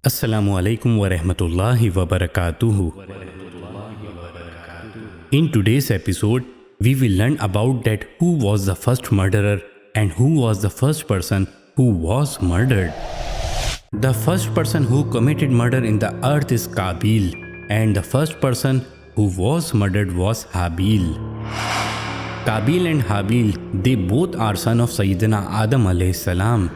Assalamu alaikum wa rahmatullahi wa barakatuhu. In today's episode, we will learn about that who was the first murderer and who was the first person who was murdered. The first person who committed murder in the earth is Qaabeel, and the first person who was murdered was Haabeel. Qaabeel and Haabeel, they both are son of Sayyiduna Aadam alayhi salam.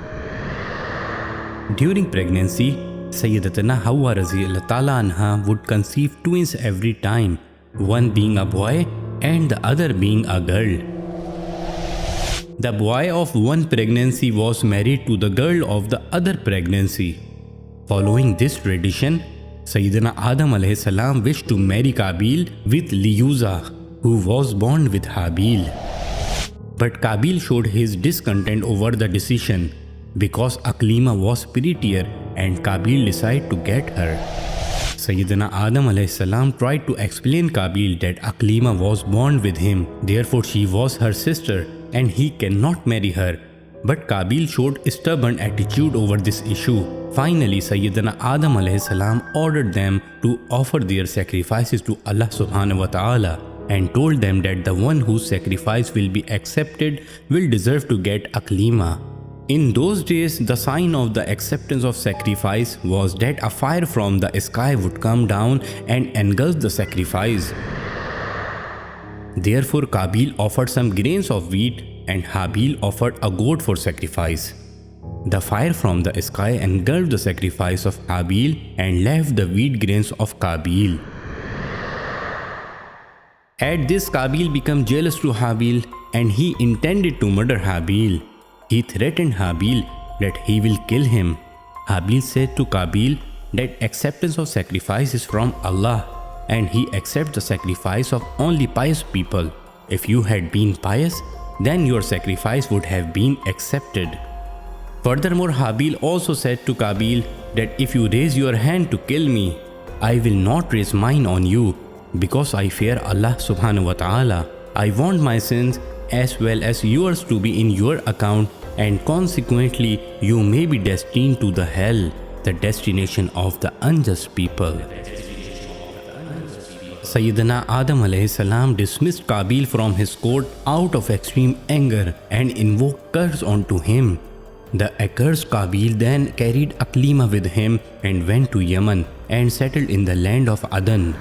During pregnancy, Sayyiduna Hawwa radhiyallahu ta'ala anha would conceive twins every time, one being a boy and the other being a girl. The boy of one pregnancy was married to the girl of the other pregnancy. Following this tradition, Sayyiduna Aadam alayhi salam wished to marry Qaabeel with Liyuza, who was born with Haabeel. But Qaabeel showed his discontent over the decision because Aqleema was prettier and Qaabeel decided to get her. Sayyiduna Aadam alayhi salam tried to explain Qaabeel that Aqleema was born with him, therefore she was her sister and he cannot marry her. But Qaabeel showed a stubborn attitude over this issue. Finally, Sayyiduna Aadam alayhi salam ordered them to offer their sacrifices to Allah subhanahu wa ta'ala and told them that the one whose sacrifice will be accepted will deserve to get Aqleema. In those days, the sign of the acceptance of sacrifice was that a fire from the sky would come down and engulf the sacrifice. Therefore, Qaabeel offered some grains of wheat and Haabeel offered a goat for sacrifice. The fire from the sky engulfed the sacrifice of Haabeel and left the wheat grains of Qaabeel. At this, Qaabeel became jealous to Haabeel and he intended to murder Haabeel. He threatened Haabeel that he will kill him. Haabeel said to Qaabeel that acceptance of sacrifice is from Allah and he accepts the sacrifice of only pious people. If you had been pious, then your sacrifice would have been accepted. Furthermore, Haabeel also said to Qaabeel that if you raise your hand to kill me, I will not raise mine on you because I fear Allah subhanahu wa ta'ala. I want my sins as well as yours to be in your account, and consequently you may be destined to the hell, the destination of the unjust people. Sayyiduna Aadam alayhi salam dismissed Qaabeel from his court out of extreme anger and invoked curse onto him. The accursed Qaabeel then carried Aqleema with him and went to Yemen and settled in the land of Aden.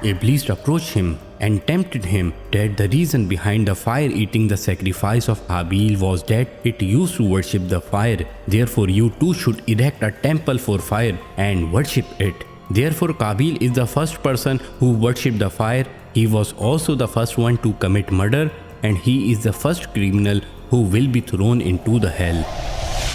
Iblis approached him and tempted him that the reason behind the fire eating the sacrifice of Haabeel was that it used to worship the fire. Therefore, you too should erect a temple for fire and worship it. Therefore, Qaabeel is the first person who worshipped the fire. He was also the first one to commit murder, and he is the first criminal who will be thrown into the hell.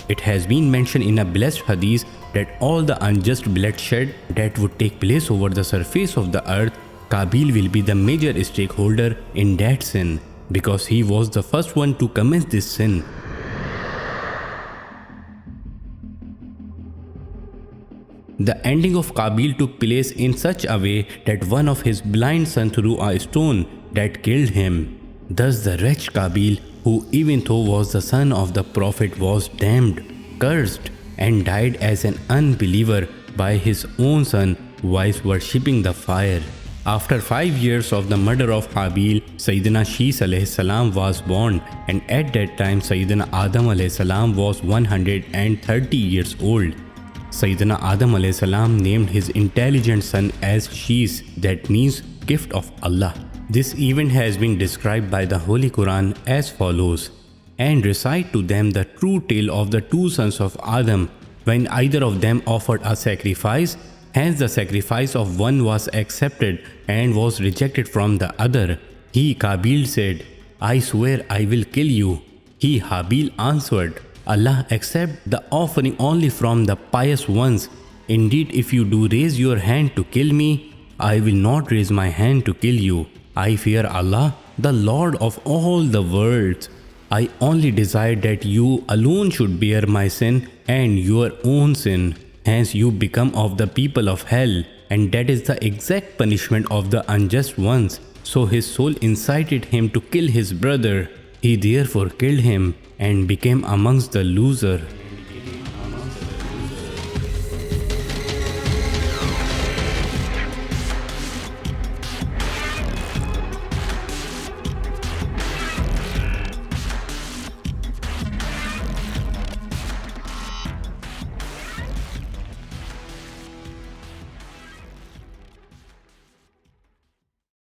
It has been mentioned in a blessed hadith that all the unjust bloodshed that would take place over the surface of the earth, Qaabeel will be the major stakeholder in that sin because he was the first one to commit this sin. The ending of Qaabeel took place in such a way that one of his blind sons threw a stone that killed him. Thus the wretched Qaabeel, who even though was the son of the Prophet, was damned, cursed, and died as an unbeliever by his own son whilst worshipping the fire. After 5 years of the murder of Qaabeel, Sayyiduna Shees alayhi salam was born, and at that time Sayyiduna Aadam alayhi salam was 130 years old. Sayyiduna Aadam alayhi salam named his intelligent son as Shees, that means gift of Allah. This event has been described by the Holy Quran as follows: and recite to them the true tale of the two sons of Adam, when either of them offered a sacrifice. Hence the sacrifice of one was accepted and was rejected from the other. He, Qaabeel, said, I swear I will kill you. He, Haabeel, answered, Allah accept the offering only from the pious ones. Indeed, if you do raise your hand to kill me, I will not raise my hand to kill you. I fear Allah, the Lord of all the worlds. I only desire that you alone should bear my sin and your own sin. Hence you become of the people of hell, and that is the exact punishment of the unjust ones. So his soul incited him to kill his brother. He therefore killed him and became amongst the loser.